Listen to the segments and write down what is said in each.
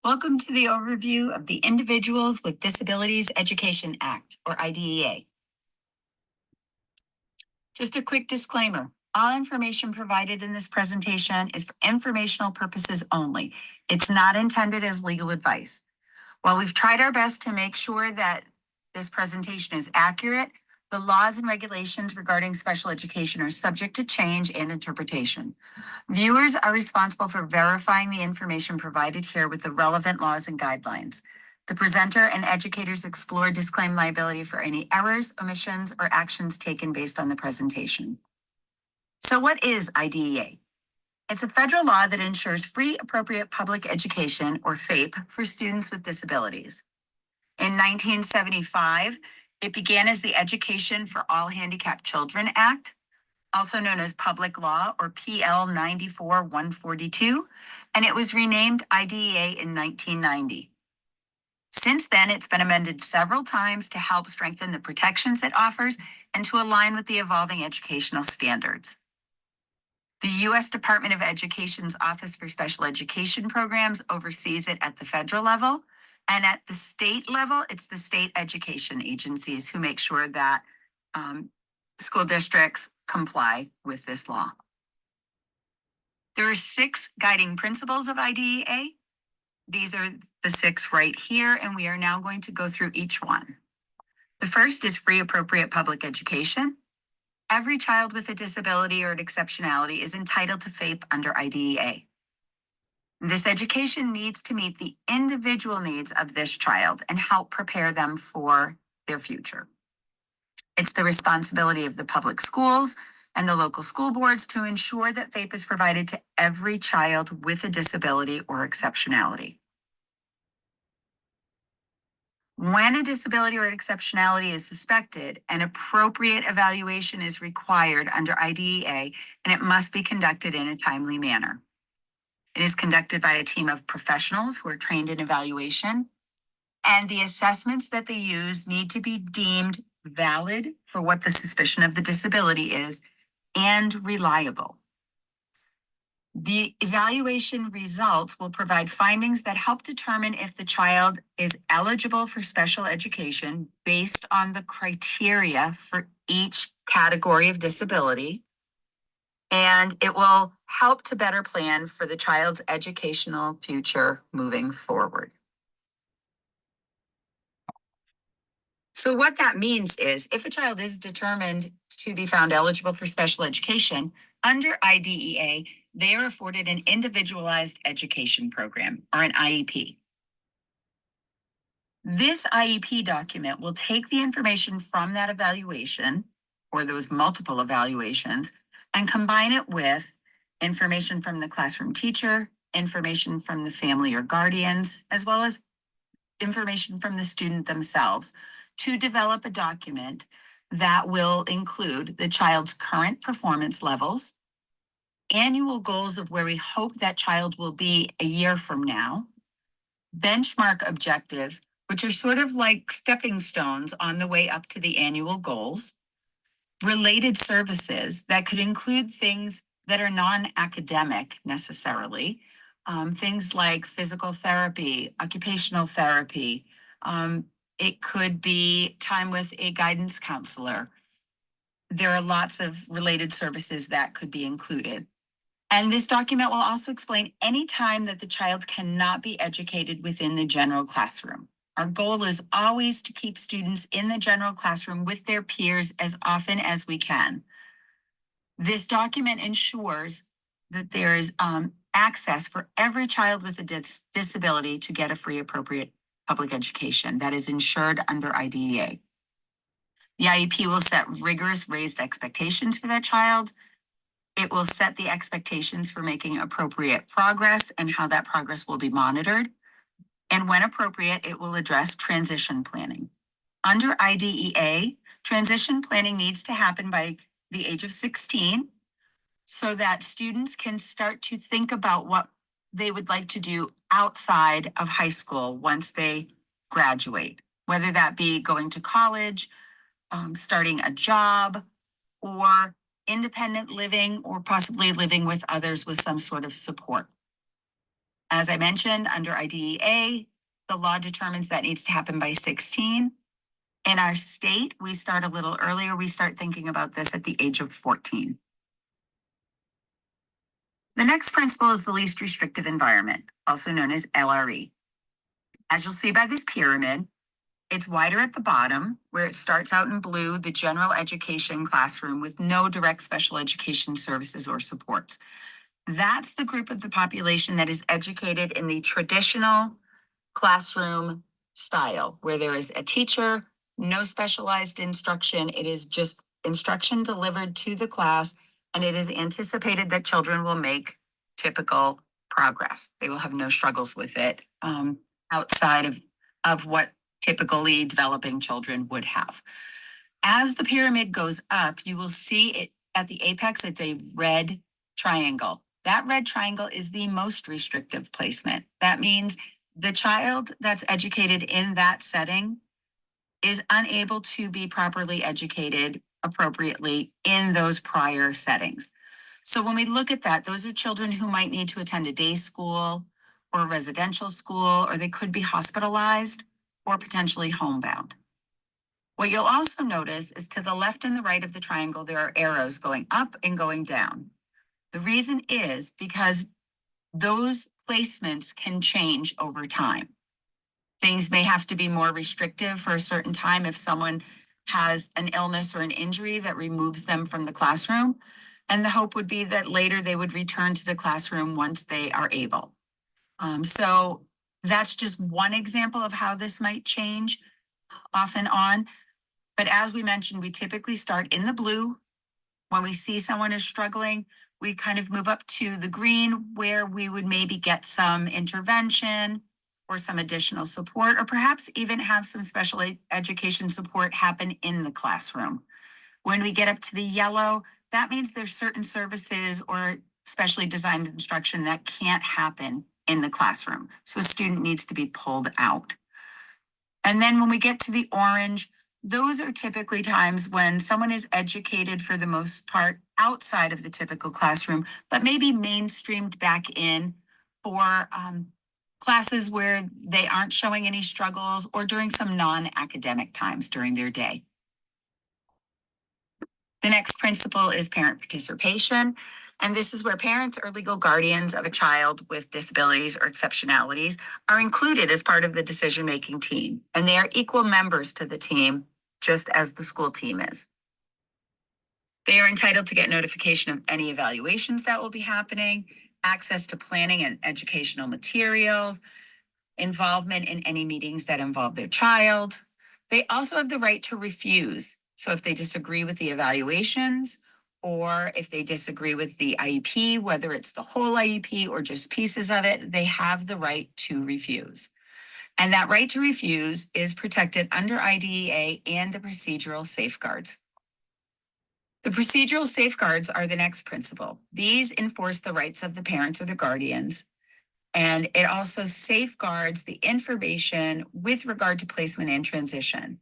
Welcome to the overview of the Individuals with Disabilities Education Act, or IDEA. Just a quick disclaimer. All information provided in this presentation is for informational purposes only. It's not intended as legal advice. While we've tried our best to make sure that this presentation is accurate, the laws and regulations regarding special education are subject to change and interpretation. Viewers are responsible for verifying the information provided here with the relevant laws and guidelines. The presenter and educators explore disclaim liability for any errors, omissions, or actions taken based on the presentation. So what is IDEA? It's a federal law that ensures free, appropriate public education, or FAPE, for students with disabilities. In 1975, it began as the Education for All Handicapped Children Act, also known as Public Law, or PL 94-142, and it was renamed IDEA in 1990. Since then, it's been amended several times to help strengthen the protections it offers and to align with the evolving educational standards. The U.S. Department of Education's Office for Special Education Programs oversees it at the federal level, and at the state level, it's the state education agencies who make sure that school districts comply with this law. There are 6 guiding principles of IDEA. These are the 6 right here, and we are now going to go through each one. The first is free, appropriate public education. Every child with a disability or an exceptionality is entitled to FAPE under IDEA. This education needs to meet the individual needs of this child and help prepare them for their future. It's the responsibility of the public schools and the local school boards to ensure that FAPE is provided to every child with a disability or exceptionality. When a disability or exceptionality is suspected, an appropriate evaluation is required under IDEA, and it must be conducted in a timely manner. It is conducted by a team of professionals who are trained in evaluation, and the assessments that they use need to be deemed valid for what the suspicion of the disability is and reliable. The evaluation results will provide findings that help determine if the child is eligible for special education based on the criteria for each category of disability, and it will help to better plan for the child's educational future moving forward. So what that means is if a child is determined to be found eligible for special education, under IDEA, they are afforded an individualized education program, or an IEP. This IEP document will take the information from that evaluation, or those multiple evaluations, and combine it with information from the classroom teacher, information from the family or guardians, as well as information from the student themselves, to develop a document that will include the child's current performance levels, annual goals of where we hope that child will be a year from now, benchmark objectives, which are sort of like stepping stones on the way up to the annual goals, related services that could include things that are non-academic necessarily, things like physical therapy, occupational therapy. It could be time with a guidance counselor. There are lots of related services that could be included. And this document will also explain any time that the child cannot be educated within the general classroom. Our goal is always to keep students in the general classroom with their peers as often as we can. This document ensures that there is access for every child with a disability to get a free, appropriate public education that is insured under IDEA. The IEP will set rigorous raised expectations for that child. It will set the expectations for making appropriate progress and how that progress will be monitored. And when appropriate, it will address transition planning. Under IDEA, transition planning needs to happen by the age of 16 so that students can start to think about what they would like to do outside of high school once they graduate, whether that be going to college, starting a job, or independent living, or possibly living with others with some sort of support. As I mentioned, under IDEA, the law determines that needs to happen by 16. In our state, we start a little earlier. We start thinking about this at the age of 14. The next principle is the least restrictive environment, also known as LRE. As you'll see by this pyramid, it's wider at the bottom, where it starts out in blue, the general education classroom with no direct special education services or supports. That's the group of the population that is educated in the traditional classroom style, where there is a teacher, no specialized instruction. It is just instruction delivered to the class, and it is anticipated that children will make typical progress. They will have no struggles with it outside of what typically developing children would have. As the pyramid goes up, you will see it at the apex, it's a red triangle. That red triangle is the most restrictive placement. That means the child that's educated in that setting is unable to be properly educated appropriately in those prior settings. So when we look at that, those are children who might need to attend a day school or a residential school, or they could be hospitalized or potentially homebound. What you'll also notice is to the left and the right of the triangle, there are arrows going up and going down. The reason is because those placements can change over time. Things may have to be more restrictive for a certain time if someone has an illness or an injury that removes them from the classroom. And the hope would be that later they would return to the classroom once they are able. So that's just one example of how this might change off and on. But as we mentioned, we typically start in the blue. When we see someone is struggling, we kind of move up to the green, where we would maybe get some intervention or some additional support, or perhaps even have some special education support happen in the classroom. When we get up to the yellow, that means there's certain services or specially designed instruction that can't happen in the classroom. So a student needs to be pulled out. And then when we get to the orange, those are typically times when someone is educated for the most part outside of the typical classroom, but maybe mainstreamed back in for classes where they aren't showing any struggles, or during some non-academic times during their day. The next principle is parent participation. And this is where parents or legal guardians of a child with disabilities or exceptionalities are included as part of the decision-making team. And they are equal members to the team, just as the school team is. They are entitled to get notification of any evaluations that will be happening, access to planning and educational materials, involvement in any meetings that involve their child. They also have the right to refuse. So if they disagree with the evaluations, or if they disagree with the IEP, whether it's the whole IEP or just pieces of it, they have the right to refuse. And that right to refuse is protected under IDEA and the procedural safeguards. The procedural safeguards are the next principle. These enforce the rights of the parents or the guardians, and it also safeguards the information with regard to placement and transition.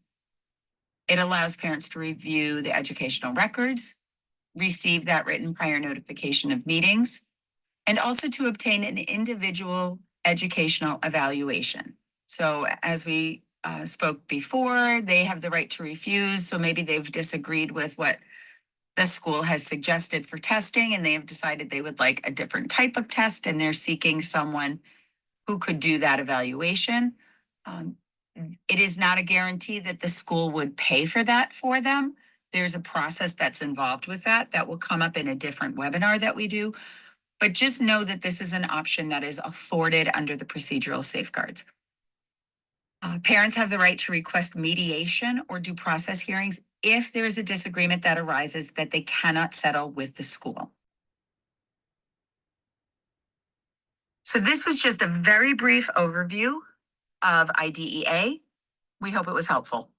It allows parents to review the educational records, receive that written prior notification of meetings, and also to obtain an individual educational evaluation. So as we spoke before, they have the right to refuse. So maybe they've disagreed with what the school has suggested for testing, and they have decided they would like a different type of test, and they're seeking someone who could do that evaluation. It is not a guarantee that the school would pay for that for them. There's a process that's involved with that will come up in a different webinar that we do. But just know that this is an option that is afforded under the procedural safeguards. Parents have the right to request mediation or due process hearings if there is a disagreement that arises that they cannot settle with the school. So this was just a very brief overview of IDEA. We hope it was helpful.